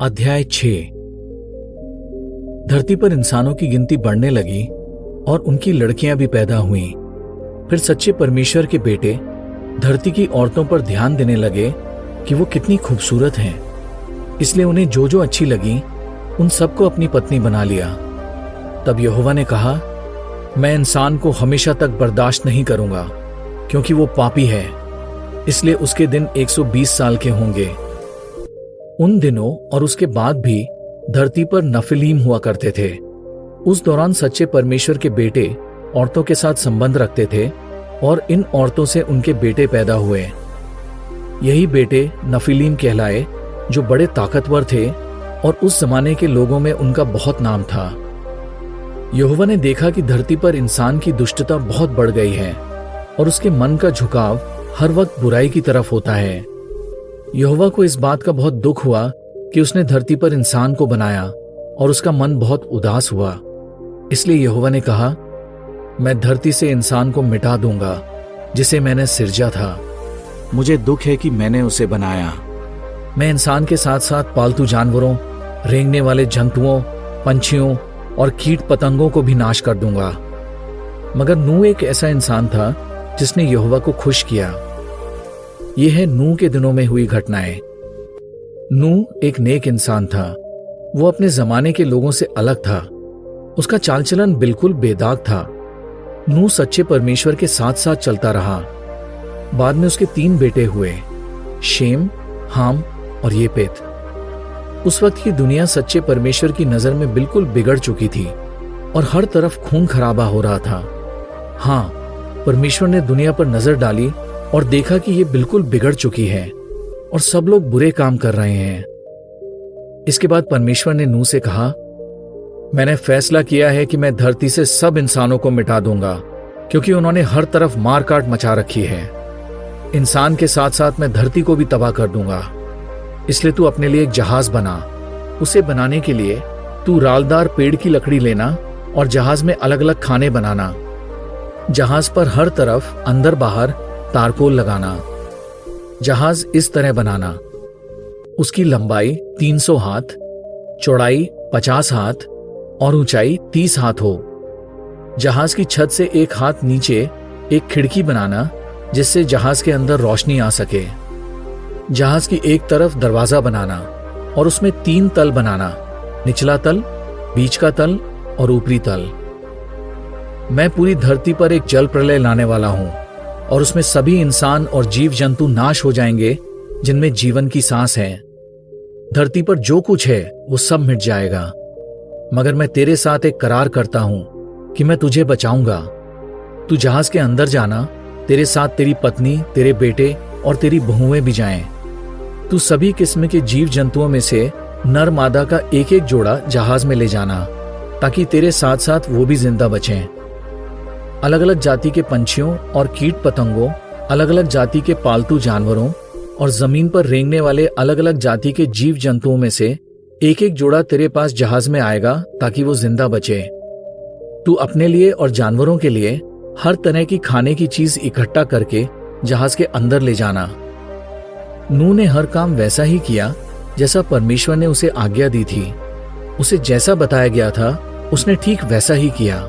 अध्याय 6। धरती पर इंसानों की गिनती बढ़ने लगी और उनकी लड़कियां भी पैदा हुईं। फिर सच्चे परमेश्वर के बेटे धरती की औरतों पर ध्यान देने लगे कि वो कितनी खूबसूरत हैं। इसलिए उन्हें जो जो अच्छी लगी उन सबको अपनी पत्नी बना लिया। तब यहोवा ने कहा, मैं इंसान को हमेशा तक बर्दाश्त नहीं करूंगा, क्योंकि वो पापी है। इसलिए उसके दिन 120 साल के होंगे। उन दिनों और उसके बाद भी धरती पर नफिलीम हुआ करते थे। उस दौरान सच्चे परमेश्वर के बेटे औरतों के साथ संबंध रखते थे और इन औरतों से उनके बेटे पैदा हुए। यही बेटे नफिलीम कहलाए, जो बड़े ताकतवर थे और उस जमाने के लोगों में उनका बहुत नाम था। यहोवा ने देखा कि धरती पर इंसान की दुष्टता बहुत बढ़ गई है और उसके मन का झुकाव हर वक्त बुराई की तरफ होता है। यहोवा को इस बात का बहुत दुख हुआ कि उसने धरती पर इंसान को बनाया और उसका मन बहुत उदास हुआ। इसलिए यहोवा ने कहा, मैं धरती से इंसान को मिटा दूंगा जिसे मैंने सिरजा था। मुझे दुख है कि मैंने उसे बनाया। मैं इंसान के साथ साथ पालतू जानवरों, रेंगने वाले जंतुओं, पंछियों और कीट पतंगों को भी नाश कर दूंगा। मगर नूह एक ऐसा इंसान था जिसने यहोवा को खुश किया। यह है नूह के दिनों में हुई घटनाएं। नूह एक नेक इंसान था। वो अपने जमाने के लोगों से अलग था। उसका चाल चलन बिल्कुल बेदाग था। नूह सच्चे परमेश्वर के साथ साथ चलता रहा। बाद में उसके 3 बेटे हुए, शेम, हाम और येपेत। उस वक्त की दुनिया सच्चे परमेश्वर की नजर में बिल्कुल बिगड़ चुकी थी और हर तरफ खून खराबा हो रहा था। हाँ, परमेश्वर ने दुनिया पर नजर डाली और देखा कि ये बिल्कुल बिगड़ चुकी है और सब लोग बुरे काम कर रहे हैं। इसके बाद परमेश्वर ने नूह से कहा, मैंने फैसला किया है कि मैं धरती से सब इंसानों को मिटा दूंगा, क्योंकि उन्होंने हर तरफ मार काट मचा रखी है। इंसान के साथ साथ मैं धरती को भी तबाह कर दूंगा। इसलिए तू अपने लिए एक जहाज बना। उसे बनाने के लिए तू रालदार पेड़ की लकड़ी लेना और जहाज में अलग अलग खाने बनाना। जहाज पर हर तरफ अंदर बाहर तारकोल लगाना। जहाज इस तरह बनाना, उसकी लंबाई 300 हाथ, चौड़ाई 50 हाथ और ऊंचाई 30 हाथ हो। जहाज की छत से 1 हाथ नीचे एक खिड़की बनाना, जिससे जहाज के अंदर रोशनी आ सके। जहाज की एक तरफ दरवाजा बनाना और उसमें 3 तल बनाना, निचला तल, बीच का तल और ऊपरी तल। मैं पूरी धरती पर एक जल प्रलय लाने वाला हूं और उसमें सभी इंसान और जीव जंतु नाश हो जाएंगे जिनमें जीवन की सांस है। धरती पर जो कुछ है वो सब मिट जाएगा। मगर मैं तेरे साथ एक करार करता हूं कि मैं तुझे बचाऊंगा। तू जहाज के अंदर जाना, तेरे साथ तेरी पत्नी, तेरे बेटे और तेरी बहुएं भी जाएं। तू सभी किस्म के जीव जंतुओं में से नर मादा का एक एक जोड़ा जहाज में ले जाना, ताकि तेरे साथ साथ वो भी जिंदा बचें। अलग अलग जाति के पंछियों और कीट पतंगों, अलग अलग जाति के पालतू जानवरों और जमीन पर रेंगने वाले अलग अलग जाति के जीव जंतुओं में से एक एक जोड़ा तेरे पास जहाज में आएगा, ताकि वो जिंदा बचे। तू अपने लिए और जानवरों के लिए हर तरह की खाने की चीज इकट्ठा करके जहाज के अंदर ले जाना। नूह ने हर काम वैसा ही किया जैसा परमेश्वर ने उसे आज्ञा दी थी। उसे जैसा बताया गया था उसने ठीक वैसा ही किया।